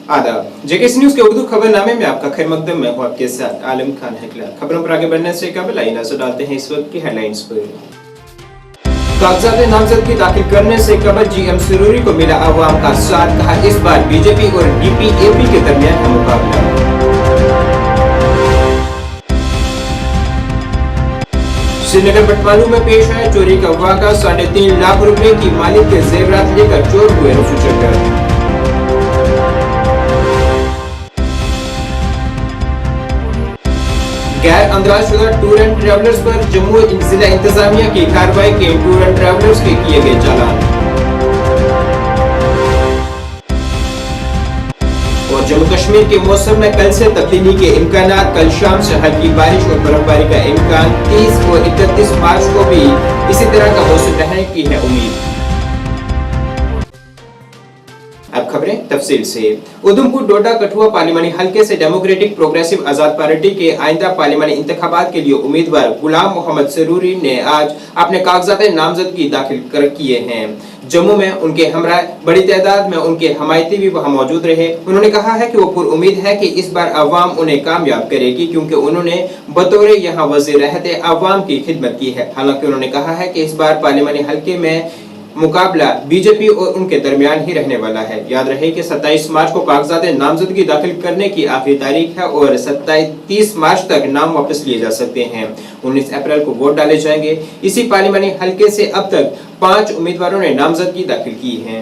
आदाब, JKC news के उर्दू खबरनामे में आपका खैर मकदम। मैं हूं आपके साथ आलम खान हैकला। खबरों पर आगे बढ़ने से कबल आइए नजर डालते हैं इस वक्त की हेडलाइंस पर। कागजात नामजदगी दाखिल करने से कबल जीएम सरूरी को मिला अवाम का साथ, कहा इस बार बीजेपी और डीपीएपी के दरमियान है मुकाबला। श्रीनगर बटवालू में पेश आया चोरी का वाक़ा, 3.5 लाख रुपए की मालिक के जेवरात लेकर चोर हुए रफू चक्कर। गैर अंदाजुदा टूर एंड ट्रैवलर्स पर जम्मू जिला इंतजामिया की कार्रवाई के टूर एंड ट्रैवलर्स के किए गए चालान। और जम्मू कश्मीर के मौसम में कल से तब्दीली के इम्कानात, कल शाम से हल्की बारिश और बर्फबारी का इम्कान। 30 और 31 मार्च को भी इसी तरह का मौसम रहने की है उम्मीद। अब खबरें तफसील से। उधमपुर डोडा कठुआ पार्लिमानी हलके से डेमोक्रेटिक प्रोग्रेसिव आजाद पार्टी के आइंदा पार्लिमानी इंतखाबात के लिए उम्मीदवार गुलाम मोहम्मद सरूरी ने आज अपने कागजात नामजदगी दाखिल किए हैं। जम्मू में उनके हमरा बड़ी तादाद में उनके हमायती भी वहां मौजूद रहे। उन्होंने कहा है कि वो पुरुम्मीद है कि इस बार अवाम उन्हें कामयाब करेगी, क्योंकि उन्होंने बतौर यहाँ वज़ीर रहते अवाम की खिदमत की है। हालांकि उन्होंने कहा है कि इस बार पार्लिमानी हलके में मुकाबला बीजेपी और उनके दरमियान ही रहने वाला है। याद रहे कि 27 मार्च को कागजात नामजदगी दाखिल करने की आखिरी तारीख है और 30 मार्च तक नाम वापस लिए जा सकते हैं। 19 अप्रैल को वोट डाले जाएंगे। इसी पार्लिमानी हलके से अब तक 5 उम्मीदवारों ने नामजदगी दाखिल की है।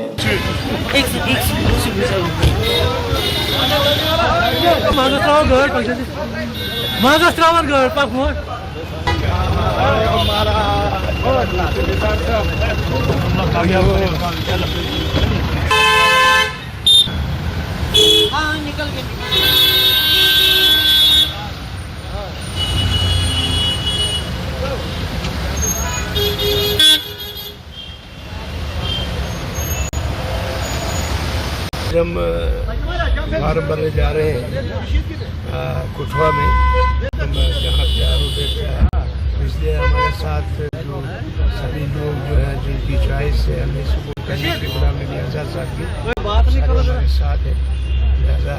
निकल गए। हम फार्म भरने जा रहे हैं कठुआ में, जहाँ तैयार है, इसलिए हमारे साथ जो सभी लोग जो हैं जिनकी चॉइस है हमने सपोर्ट करने के गुलाम नबी आज़ाद साहब की हमारे साथ है। लिहाजा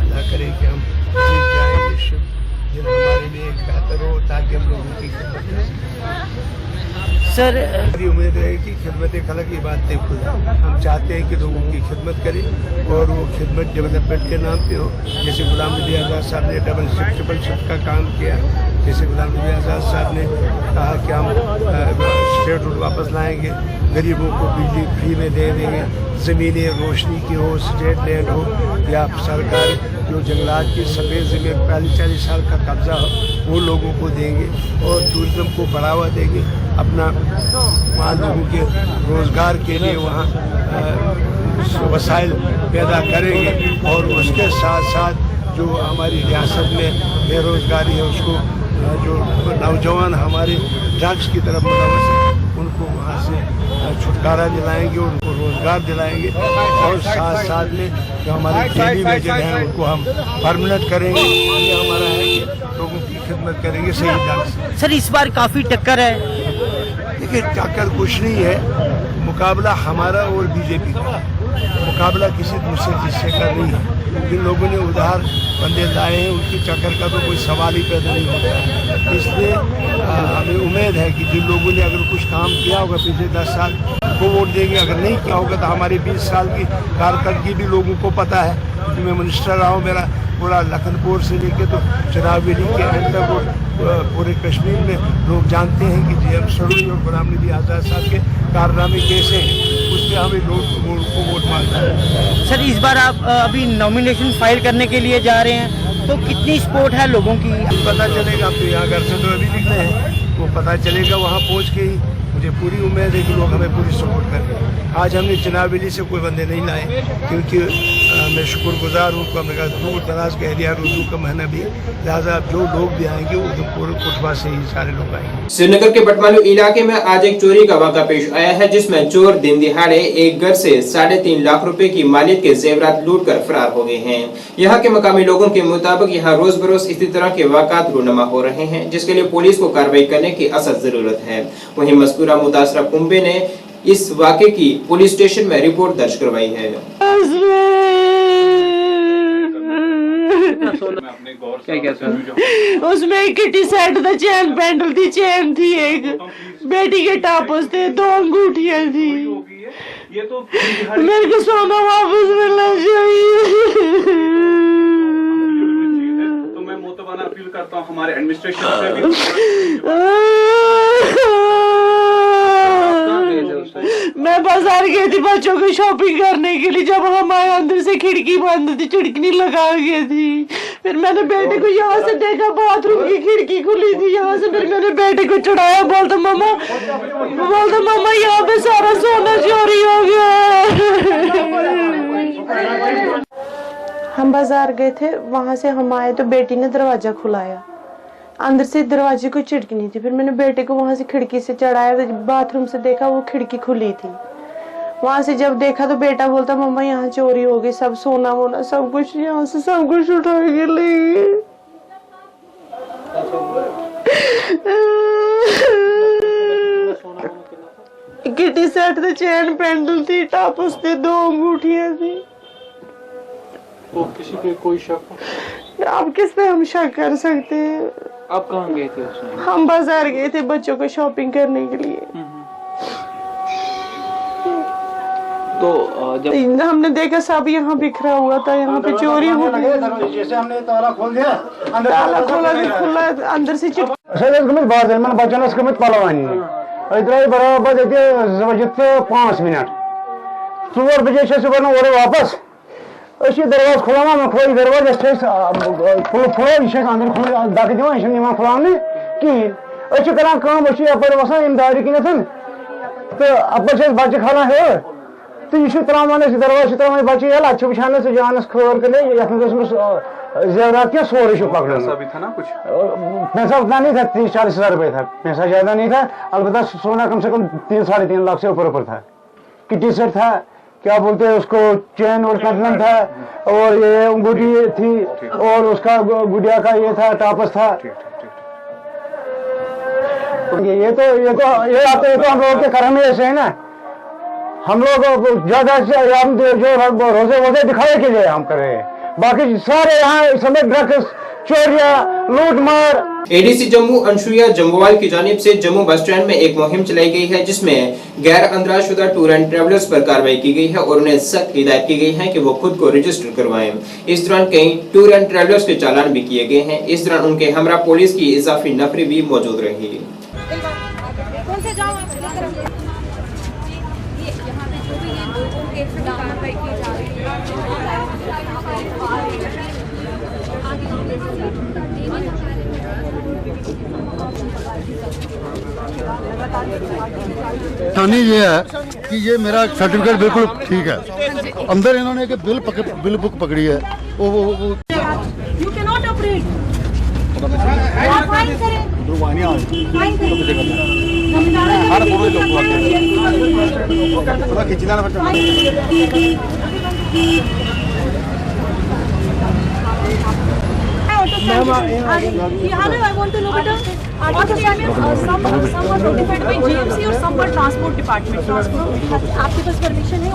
अल्लाह करे कि हम जीत जाएँ, शुभ दिन हमारे लिए एक बेहतर हो ताकि हम लोगों की खिदमत कर सकें। सर मेरी उम्मीद है कि खिदमत खलक की बात तय खुदा। हम चाहते हैं कि लोगों की खिदमत करें और वो खिदमत डेवलपमेंट के नाम पे हो। जैसे गुलाम नबी आज़ाद साहब ने डबल शिफ्ट ट्रिपल शिफ्ट का काम किया, जैसे गुलाम नबी आज़ाद साहब ने कहा कि हम स्टेट रोड वापस लाएंगे, गरीबों को बिजली फ्री में दे देंगे, ज़मीनें रोशनी की हो, स्टेट लैंड हो या सरकार जो जंगलात की सफ़ेद ज़मीन 40-40 साल का कब्ज़ा हो वो लोगों को देंगे और टूरिज़्म को बढ़ावा देंगे। अपना वहाँ लोगों के रोज़गार के लिए वहाँ वसाइल पैदा करेंगे और उसके साथ साथ जो हमारी रियासत में बेरोज़गारी है उसको जो नौजवान हमारे ड्रग्स की तरफ मुलव्वस हैं उनको वहाँ से छुटकारा दिलाएंगे, उनको रोज़गार दिलाएंगे और साथ साथ में जो हमारे डेली वेजेज हैं उनको हम परमानेंट करेंगे। ये हमारा है कि लोगों की खिदमत करेंगे सही ढंग से। सर इस बार काफ़ी टक्कर है। देखिए टक्कर कुछ नहीं है, मुकाबला हमारा और बीजेपी का, मुकाबला किसी दूसरे हिस्से का नहीं है। जिन लोगों ने उधार बंदे लाए हैं उनकी टक्कर का तो कोई सवाल ही पैदा नहीं होता है। इसलिए हमें उम्मीद है कि जिन लोगों ने अगर कुछ काम किया होगा पिछले 10 साल वो वोट देंगे, अगर नहीं किया होगा तो हमारे 20 साल की कारकर्दगी भी लोगों को पता है, क्योंकि मैं मिनिस्टर रहा हूँ। मेरा पूरा लखनपुर से लेके तो चनावेली के एंड तक पूरे कश्मीर में लोग जानते हैं कि जीएम सरूरी और गुलाम नबी आज़ाद साहब के कारनामे कैसे हैं, उसमें हमें लोग को वोट मांगना है। सर इस बार आप अभी नॉमिनेशन फाइल करने के लिए जा रहे हैं, तो कितनी सपोर्ट है लोगों की? पता चलेगा। आप तो यहाँ घर से तो अभी निकले हैं, वो पता चलेगा वहाँ पहुँच के ही। मुझे पूरी उम्मीद है कि लोग हमें पूरी सपोर्ट करेंगे। आज हमने चनावेली से कोई बंदे नहीं लाए, क्योंकि मैं शुक्रगुजार हूँ। हमने कहा दूर दराज का एरिया उर्दू का महीना भी, लिहाजा जो लोग भी आएंगे उधमपुर कठुआ से ही सारे लोग आएंगे। श्रीनगर के बटवालू इलाके में आज एक चोरी का वाक़ा पेश आया है, जिसमें चोर दिन दिहाड़े एक घर से 3.5 लाख रुपए की मालियत के जेवरात लूट कर फरार हो गए हैं। यहाँ के मकामी लोगों के मुताबिक यहाँ रोज बरोज इसी तरह के वाक़ात रूनुमा हो रहे हैं, जिसके लिए पुलिस को कार्रवाई करने की असद जरूरत है। वहीं मज़कूरा मुतासरा कुंबे ने इस वाक़े की पुलिस स्टेशन में रिपोर्ट दर्ज करवाई है। उसमें एक किटी सेट था, चैन पेंडल थी, चैन थी, एक बेटी के टापस थे, 2 अंगूठियां थी। ये तो मेरे को सोना वापस मिलना चाहिए। तो मैं मोतबाना अपील करता हूँ हमारे एडमिनिस्ट्रेशन से भी। मैं बाजार गई थी बच्चों की शॉपिंग करने के लिए, जब हमारे अंदर से खिड़की बंद थी, चिड़कनी लगा गई थी। फिर मैंने बेटे को यहाँ से देखा, बाथरूम की खिड़की खुली थी यहाँ से। फिर मैंने बेटे को चढ़ाया, बोलता मम्मा यहाँ पे सारा सोना चोरी हो गया। हम बाजार गए थे, वहां से हम आए तो बेटी ने दरवाजा खुलाया, अंदर से दरवाजे को चिड़कनी थी। फिर मैंने बेटे को वहां से खिड़की से चढ़ाया, बाथरूम से देखा वो खिड़की खुली थी। वहां से जब देखा तो बेटा बोलता मम्मा यहाँ चोरी हो गई, सब सोना वोना सब कुछ यहाँ से सब कुछ उठा के ले गए। किटी सेट थे, चैन पेंडल थी, टापस थे, 2 अंगूठियां थी। तो किसी पे कोई शक? अब किस पे हम शक कर सकते हैं? आप कहाँ गए थे उस समय? हम बाजार गए थे बच्चों को शॉपिंग करने के लिए। तो जब हमने देखा सब यहाँ बिखरा हुआ था, यहाँ पे चोरी हो गई। जैसे हमने ताला खोल दिया, ताला खुला अंदर से बच्चन पलवानी बराबर 5 मिनट 4 बजे सुबह और वापस दरवाजा खुलाना खोल दरवाजा फुलो अंदर खुल दक दिवान खुलाने कहें करान यपर वसान दारि किन तो अपर बच्चे खाना है तो यह त्रावान दरवाजा त्रावान बच्चे यल अच्छे वुचान जानस खोर कर जेवरात क्या सोरे पकड़न पैसा उतना नहीं था, 30-40 हज़ार रुपये था, पैसा ज्यादा नहीं था। अलबत्ता सोना कम से कम 3-3.5 लाख से ऊपर था। किटी सेट था, क्या बोलते हैं उसको, चैन और पेंडल था, और ये अंगूठी थी, और उसका गुड़िया का ये था, टापस था। ये तो हम लोग के कर्म में ऐसे है ना, हम लोग ज्यादा हम जो रोजे वोजे दिखाने के लिए हम कर रहे हैं, बाकी सारे यहाँ समय ड्रग्स, चोरियां, लूट मार। एडीसी जम्मू अंशुया जम्वाल की जानिब से जम्मू बस स्टैंड में एक मुहिम चलाई गई है, जिसमें गैर अंतराजशुदा टूर एंड ट्रेवलर्स पर कार्रवाई की गई है और उन्हें सख्त हिदायत की गई है कि वो खुद को रजिस्टर करवाएं। इस दौरान कई टूर एंड ट्रेवलर्स के चालान भी किए गए हैं। इस दौरान उनके हमरा पुलिस की इजाफी नफरी भी मौजूद रही। ये है कि ये मेरा सर्टिफिकेट बिल्कुल ठीक है। अंदर इन्होंने एक बिल बुक पकड़ी है, वो you can not operate, fine करें, fine I want to know better. Some are notified by GMC और some पर ट्रांसपोर्ट डिपार्टमेंट। आपके पास परमिशन है?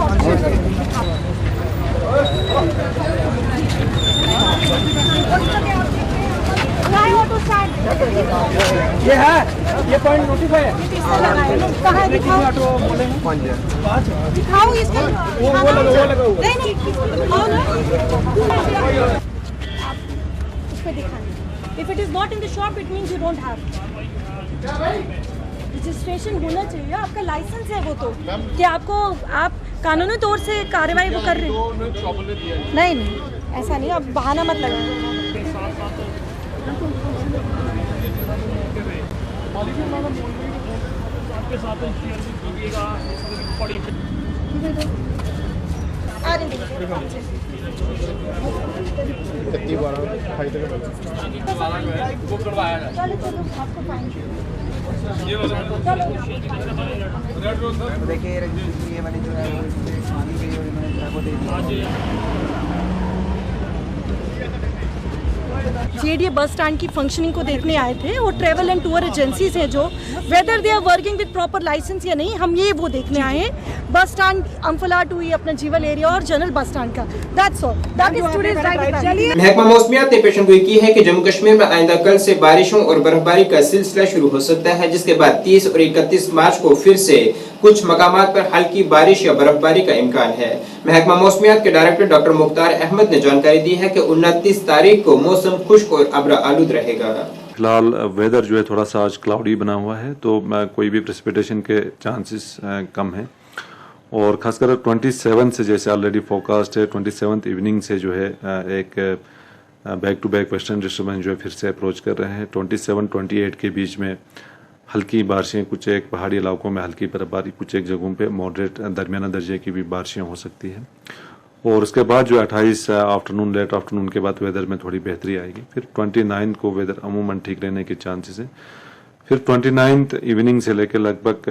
ऑटो स्टैंड ये है, ये पॉइंट नोटिफाई है। कहाँ है? दिखाओ इसका। नहीं दिखाओ ना। If it is not in the shop, it means you don't have. Registration होना चाहिए, आपका लाइसेंस है वो तो, कि आपको आप कानूनी तौर से कार्रवाई वो कर रहे हैं। नहीं ऐसा नहीं, आप बहाना मत लगाएं। देखिए ये वाली जो है मानी गई और इन्होंने को दे दिया। जेडीए बस स्टैंड की फंक्शनिंग को देखने आए थे और ट्रैवल एंड टूर एजेंसीज हैं जो whether they are working with proper licence या नहीं, हम ये वो देखने आए हैं। बस स्टैंड अम्फला टू ये अपना जीवल एरिया और जनरल बस स्टैंड का, that's all, that is today's right. महकमा मौसमियात ने पेशन गोई की है कि जम्मू कश्मीर में आइंदा कल से बारिशों और बर्फबारी का सिलसिला शुरू हो सकता है, जिसके बाद 30 और 31 मार्च को फिर से कुछ मकामात पर हल्की बारिश या बर्फबारी का इम्कान है। महकमा मौसमियात के डायरेक्टर डॉक्टर मुख्तार अहमद ने जानकारी दी है कि 29 तारीख को मौसम खुश्क और अब्र आलूद रहेगा। फिलहाल वेदर जो है थोड़ा सा आज क्लाउडी बना हुआ है, तो कोई भी प्रेसिपिटेशन के चांसेस कम हैं। और खासकर 27 से जैसे ऑलरेडी फोरकास्ट है, 27 इवनिंग से जो है एक back to back western disturbance जो है फिर से अप्रोच कर रहे हैं। 27-28 के बीच में हल्की बारिशें, कुछ एक पहाड़ी इलाकों में हल्की बर्फबारी, कुछ एक जगहों पे मॉडरेट दरमियाना दर्जे की भी बारिशें हो सकती हैं। और उसके बाद जो 28 आफ्टरनून, लेट आफ्टरनून के बाद वेदर में थोड़ी बेहतरी आएगी। फिर 29 को वेदर अमूमन ठीक रहने के चांसेस हैं। फिर 29 इवनिंग से लेकर लगभग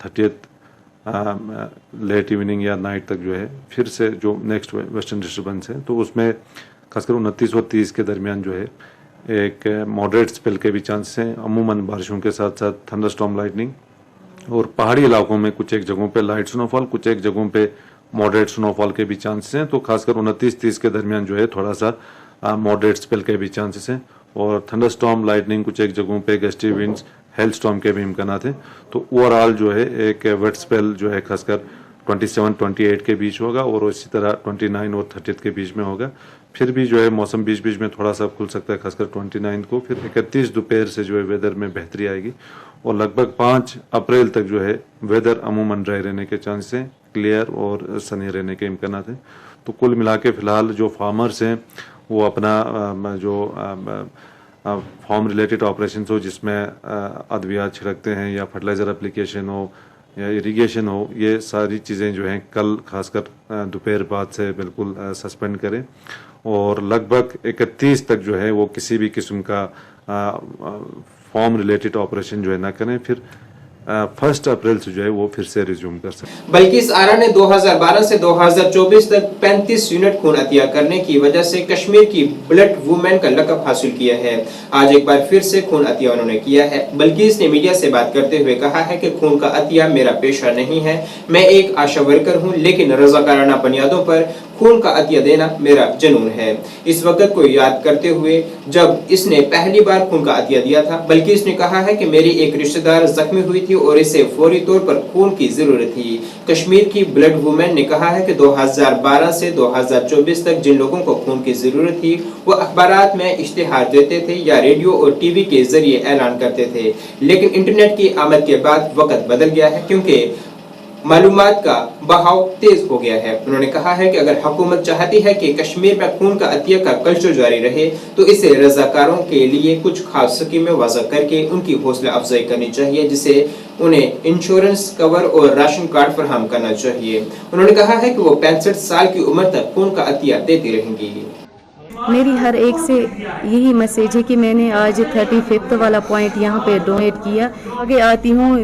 30 लेट इवनिंग या नाइट तक जो है फिर से जो नेक्स्ट वेस्टर्न डिस्टर्बेंस है, तो उसमें खासकर 29 और 30 के दरमियान जो है एक मॉडरेट स्पेल के भी चांसेस हैं, अमूमन बारिशों के साथ साथ थंडरस्टॉर्म, लाइटनिंग, और पहाड़ी इलाकों में कुछ एक जगहों पे लाइट स्नोफॉल, कुछ एक जगहों पे मॉडरेट स्नोफॉल के भी चांसेस हैं। तो खासकर 29-30 के दरमियान जो है थोड़ा सा मॉडरेट स्पेल के भी चांसेस हैं, और थंडरस्टॉर्म, लाइटनिंग, कुछ एक जगहों पे गस्टी विंड्स, हेल स्टॉर्म के भी इम्कानात हैं। तो ओवरऑल जो है एक वेट स्पेल जो है खासकर 27-28 के बीच होगा, और इसी तरह 29 और 30 के बीच में होगा। फिर भी जो है मौसम बीच बीच में थोड़ा सा खुल सकता है, खासकर 29 को। फिर 31 दोपहर से जो है वेदर में बेहतरी आएगी, और लगभग 5 अप्रैल तक जो है वेदर अमूमन ड्राई रहने के चांसेस हैं, क्लियर और सनी रहने के इम्कानात हैं। तो कुल मिला के फिलहाल जो फार्मर्स हैं वो अपना जो फार्म रिलेटेड ऑपरेशन हो, जिसमें अद्वियात छिड़कते हैं या फर्टिलाइज़र एप्लीकेशन हो या इरिगेशन हो, ये सारी चीज़ें जो हैं कल खासकर दोपहर बाद से बिल्कुल सस्पेंड करें, और लगभग 31 तक जो है वो किसी भी किस्म का फॉर्म रिलेटेड ऑपरेशन जो है ना करें। फिर 1 अप्रैल से जो है वो फिर से रिज्यूम कर सकते। बल्किस आरा ने 2012 से 2024 तक 35 यूनिट खून अतिया करने की वजह से कश्मीर की ब्लड वुमेन का लक़ब हासिल किया है। आज एक बार फिर से खून अतिया उन्होंने किया है। बल्किस ने मीडिया से बात करते हुए कहा है कि खून का अतिया मेरा पेशा नहीं है, मैं एक आशा वर्कर हूँ, लेकिन रज़ाकाराना बुनियादों पर खून का अतिया देना मेरा जुनून है। इस वक्त को याद करते हुए जब इसने पहली बार खून का अतिया दिया था, बल्कि इसने कहा है कि मेरी एक रिश्तेदार जख्मी हुई थी और इसे फौरी तौर पर खून की जरूरत थी। कश्मीर की ब्लड वुमेन ने कहा है कि 2012 से 2024 तक जिन लोगों को खून की जरूरत थी वो अखबारात में इश्तिहार देते थे या रेडियो और टीवी के जरिए ऐलान करते थे, लेकिन इंटरनेट की आमद के बाद वक्त बदल गया है क्योंकि मालूमात का बहाव तेज हो गया है। उन्होंने कहा है कि अगर हुकूमत चाहती है कि कश्मीर में खून का अतिया का कल्चर जारी रहे तो इसे रजाकारों के लिए कुछ खास स्कीमें वज़ा करके उनकी हौसला अफजाई करनी चाहिए, जिसे उन्हें इंश्योरेंस कवर और राशन कार्ड फराहम करना चाहिए। उन्होंने कहा है कि वो 65 साल की उम्र तक खून का अतिया देती रहेंगी। मेरी हर एक से यही मैसेज है कि मैंने आज 35 वाला पॉइंट यहाँ पे डोनेट किया। आगे आती हूँ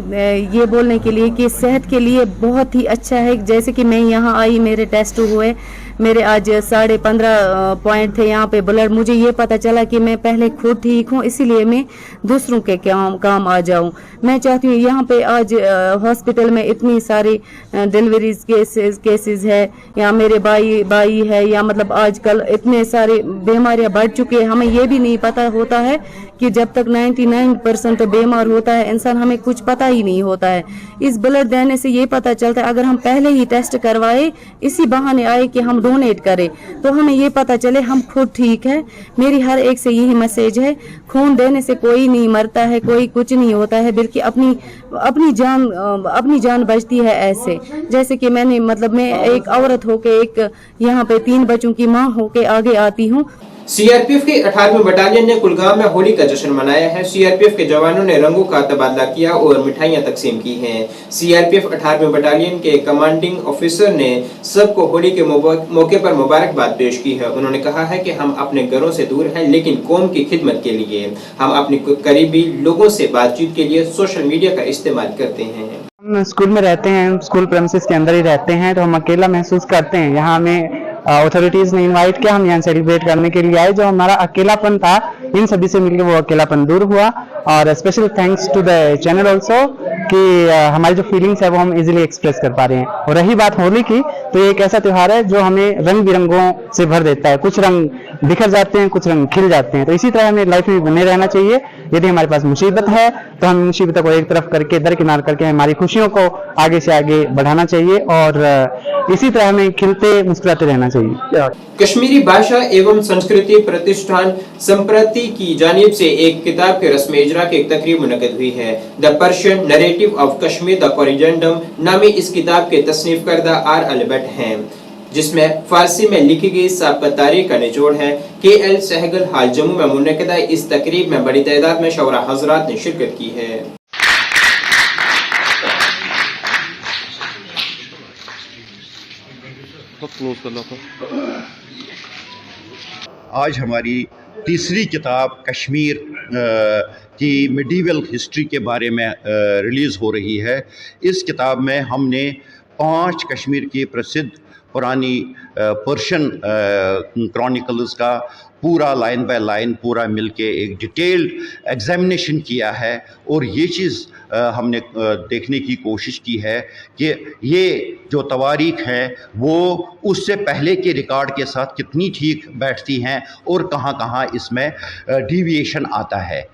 ये बोलने के लिए कि सेहत के लिए बहुत ही अच्छा है। जैसे कि मैं यहाँ आई, मेरे टेस्ट हुए, मेरे आज 15.5 पॉइंट थे यहाँ पे ब्लड। मुझे ये पता चला कि मैं पहले खुद ठीक हूँ, इसीलिए मैं दूसरों के काम आ जाऊँ। मैं चाहती हूँ यहाँ पे आज हॉस्पिटल में इतनी सारी डिलीवरीज केसेस है, या मेरे भाई है, या मतलब आजकल इतने सारे बीमारियां बढ़ चुकी है। हमें ये भी नहीं पता होता है कि जब तक 99% बीमार होता है इंसान, हमें कुछ पता ही नहीं होता है। इस ब्लड देने से ये पता चलता है, अगर हम पहले ही टेस्ट करवाए, इसी बहाने आए कि हम डोनेट करें, तो हमें ये पता चले हम खुद ठीक है। मेरी हर एक से यही मैसेज है, खून देने से कोई नहीं मरता है, कोई कुछ नहीं होता है, बल्कि अपनी जान बचती है। ऐसे जैसे कि मैं एक औरत होके, एक यहाँ पे 3 बच्चों की माँ होके आगे आती हूँ। सीआरपीएफ के 18वीं बटालियन ने कुलगाम में होली का जश्न मनाया है। सीआरपीएफ के जवानों ने रंगों का तबादला किया और मिठाइयां तकसीम की हैं। सीआरपीएफ 18वीं बटालियन के कमांडिंग ऑफिसर ने सबको होली के मौके पर मुबारकबाद पेश की है। उन्होंने कहा है कि हम अपने घरों से दूर हैं, लेकिन कौम की खिदमत के लिए हम अपने करीबी लोगों से बातचीत के लिए सोशल मीडिया का इस्तेमाल करते हैं। हम स्कूल में रहते हैं, स्कूल प्रेमिसेस के अंदर ही रहते हैं, तो हम अकेला महसूस करते हैं। यहाँ हमें अथॉरिटीज़ ने इनवाइट किया, हम यहाँ सेलिब्रेट करने के लिए आए। जो हमारा अकेलापन था, इन सभी से मिलकर वो अकेलापन दूर हुआ। और special thanks to the channel also कि हमारी जो फीलिंग्स है वो हम इजीली एक्सप्रेस कर पा रहे हैं। और रही बात होली की, तो ये एक ऐसा त्यौहार है जो हमें रंग बिरंगों से भर देता है। कुछ रंग बिखर जाते हैं, कुछ रंग खिल जाते हैं। तो इसी तरह हमें लाइफ में बने रहना चाहिए। यदि हमारे पास मुसीबत है तो हम मुसीबतों को एक तरफ करके, दरकिनार करके हमारी खुशियों को आगे से आगे बढ़ाना चाहिए और इसी तरह हमें खिलते मुस्कुराते रहना चाहिए। कश्मीरी भाषा एवं संस्कृति प्रतिष्ठान संप्रति की जानिब से एक किताब के रस्म इजरा की एक तकरीब मुनक़िद हुई है। The Persian narrative of Kashmir the corrigendum नामी इस किताब के तसनीफ करदा आर अल्बर्ट हैं, जिसमें फारसी में लिखी गई साबिक़ा तारीख का निचोड़ है। KL सहगल हाल जम्मू में मुनक़िदा इस तकरीब में बड़ी तादाद में शौरा हज़रात ने शिरकत की है। आज हमारी तीसरी किताब कश्मीर की मिडीवल हिस्ट्री के बारे में रिलीज़ हो रही है। इस किताब में हमने 5 कश्मीर की प्रसिद्ध पुरानी पर्शियन क्रॉनिकल्स का पूरा लाइन बाय लाइन पूरा मिलके एक डिटेल्ड एग्जामिनेशन किया है। और ये चीज़ हमने देखने की कोशिश की है कि ये जो तवारीख हैं वो उससे पहले के रिकॉर्ड के साथ कितनी ठीक बैठती हैं और कहाँ कहाँ इसमें डिविएशन आता है।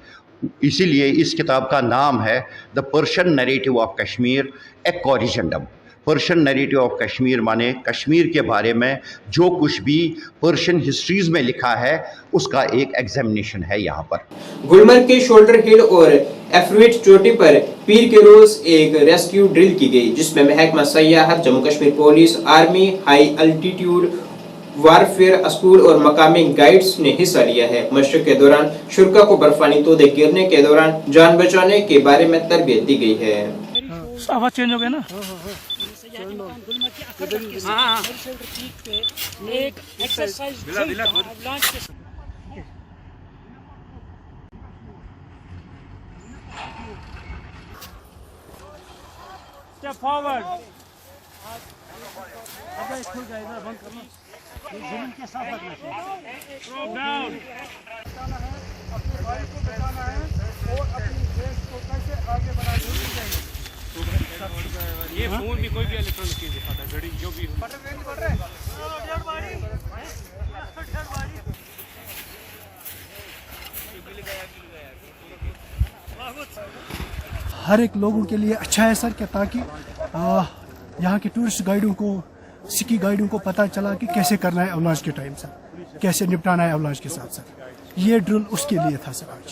इसीलिए इस किताब का नाम है the Persian narrative of Kashmir A corrigendum. Persian narrative of Kashmir माने कश्मीर के बारे में जो कुछ भी पर्शियन हिस्ट्रीज में लिखा है उसका एक एग्जामिनेशन है यहाँ पर। गुलमर्ग के शोल्डर हिल और एफरुट चोटी पर पीर के रोज एक रेस्क्यू ड्रिल की गई, जिसमें महकमा सयाहत, Jammu Kashmir police, army, high altitude warfare school और मकामी गाइड्स ने हिस्सा लिया है। मशक़ के दौरान शुरा को बर्फानी तोदे गिरने के दौरान जान बचाने के बारे में तरबियत दी गई है। आवाज चेंज हो गया ना। एक एक्सरसाइज स्टेप फॉरवर्ड। अब खुल गया, इधर बंद करना, जमीन के साथ रखना चाहिए। Drop down. अपनी गाड़ी को बचाना है और अपनी देश को कैसे आगे बढ़ाना है। ये फोन भी कोई भी इलेक्ट्रॉनिक चीज दिखाता है, घड़ी जो भी बढ़ रहे हैं। हर एक लोगों के लिए अच्छा है सर, कि ताकि यहाँ के टूरिस्ट गाइडों को, सिकी गाइडों को पता चला कि कैसे करना है अवलांच के टाइम सर, कैसे निपटाना है अवलांच के साथ सर। ये ड्रिल उसके लिए था सर आज।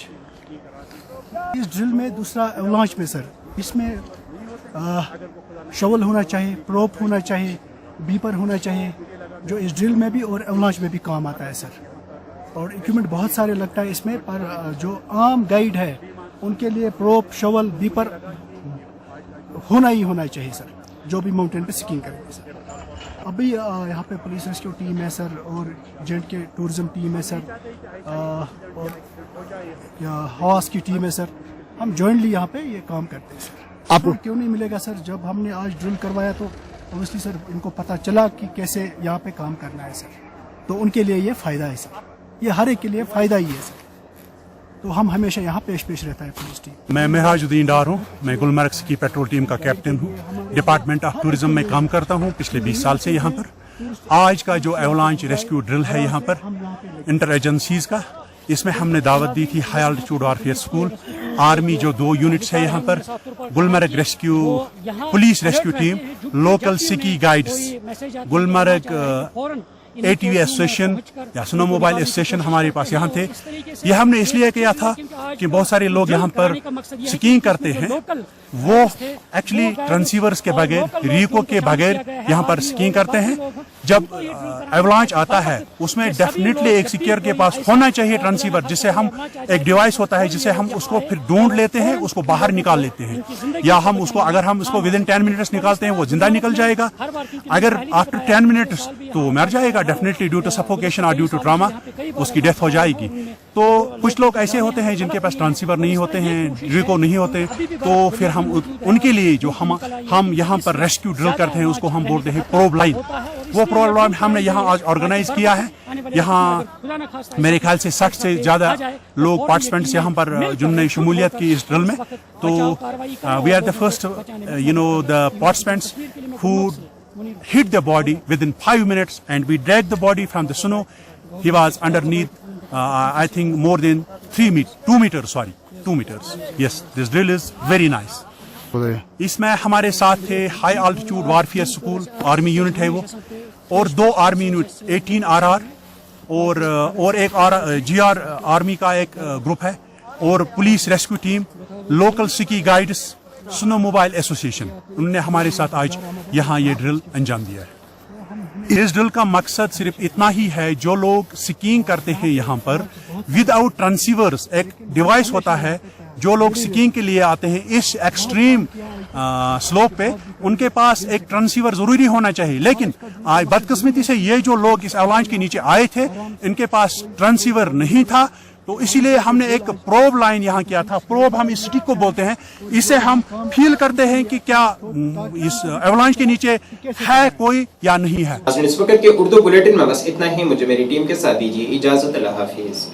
इस ड्रिल में दूसरा अवलांच में सर, इसमें शवल होना चाहिए, प्रोप होना चाहिए, बीपर होना चाहिए, जो इस ड्रिल में भी और अवलांच में भी काम आता है सर। और इक्विपमेंट बहुत सारे लगता है इसमें, पर जो आम गाइड है उनके लिए प्रोप, शवल, बीपर होना ही होना चाहिए सर, जो भी माउंटेन पे स्कीइंग करेंगे सर। अभी यहाँ पे पुलिस रेस्क्यू टीम है सर, और जेंट के टूरिज्म टीम है सर, और हवास की टीम है सर। हम जॉइंटली यहाँ पे ये काम करते हैं सर। आपको क्यों नहीं मिलेगा सर? जब हमने आज ड्रिल करवाया तो ऑब्वियसली सर इनको पता चला कि कैसे यहाँ पे काम करना है सर, तो उनके लिए ये फ़ायदा है सर, ये हर एक के लिए फ़ायदा ही है सर। तो हम हमेशा यहाँ पेश रहता है पुलिस टीम। मैं महराजुद्दीन डार हूँ, मैं गुलमर्ग की पेट्रोल टीम का कैप्टन हूँ, डिपार्टमेंट ऑफ टूरिज्म में काम करता हूँ पिछले 20 साल से यहाँ पर। आज का जो एवलांच रेस्क्यू ड्रिल है यहाँ पर इंटर एजेंसीज का, इसमें हमने दावत दी थी high altitude warfare school, army जो 2 यूनिट्स है यहाँ पर, Gulmarg rescue, police rescue team, local सिकी गाइड्स, गुलमर्ग ATV एसोसिएशन या स्नो मोबाइल एसोसिएशन हमारे पास यहाँ थे। ये हमने इसलिए किया था कि बहुत सारे लोग यहाँ पर स्कीइंग करते हैं, वो एक्चुअली ट्रांसीवर्स के बगैर, रीको के बगैर यहाँ पर स्कीइंग करते हैं। जब एवलांच आता है उसमें डेफिनेटली एक स्कीयर के पास होना चाहिए ट्रांसीवर, जिससे हम एक डिवाइस होता है जिससे हम उसको फिर ढूंढ लेते हैं, उसको बाहर निकाल लेते हैं, या हम उसको अगर हम उसको विदिन 10 मिनट्स निकालते हैं वो जिंदा निकल जाएगा, अगर आफ्टर 10 मिनट्स तो मर जाएगा डेफिनेटली ड्यू टू सफोकेशन और ड्यू टू ट्रॉमा, उसकी डेथ हो जाएगी। तो कुछ लोग ऐसे होते हैं जिनके पास ट्रांसीवर नहीं होते हैं, रीको नहीं होते, तो फिर हम उनके लिए जो हम यहाँ पर रेस्क्यू ड्रिल करते हैं उसको हम बोलते हैं प्रोब लाइन। वो प्रोग्राम हमने यहाँ आज ऑर्गेनाइज किया है। यहाँ मेरे ख्याल से 60 से ज़्यादा लोग पार्टिसिपेंट्स यहाँ पर जिन्होंने शमूलियत की इस ड्रिल में। तो we are the first the participants who hit the body within 5 minutes and we dragged the body from the snow. He was underneath I think more than 2 meters. Yes, this drill is very nice. इसमें हमारे साथ थे high altitude warfare school army unit है वो, और 2 army unit 18 RR और एक GR army का एक ग्रुप है, और पुलिस रेस्क्यू टीम, लोकल सिकी गाइड्स, स्नो मोबाइल एसोसिएशन, उन्होंने हमारे साथ आज यहाँ ये ड्रिल अंजाम दिया है। इस ड्रिल का मकसद सिर्फ इतना ही है, जो लोग स्कीइंग करते हैं यहाँ पर विदाउट ट्रांसीवर्स, एक डिवाइस होता है, जो लोग स्कीइंग के लिए आते हैं इस एक्सट्रीम स्लोप पे, उनके पास एक ट्रांसीवर जरूरी होना चाहिए। लेकिन आज बदकिस्मती से ये जो लोग इस अवलांच के नीचे आए थे, इनके पास ट्रांसीवर नहीं था, तो इसीलिए हमने एक प्रोब लाइन यहाँ किया था। प्रोब हम इस स्टिक को बोलते हैं, इससे हम फील करते हैं कि क्या इस एवलांच के नीचे है कोई या नहीं है। इस वक्त के उर्दू बुलेटिन में बस इतना ही। मुझे मेरी टीम के साथ दीजिए इजाजत। अल्लाह हाफिज।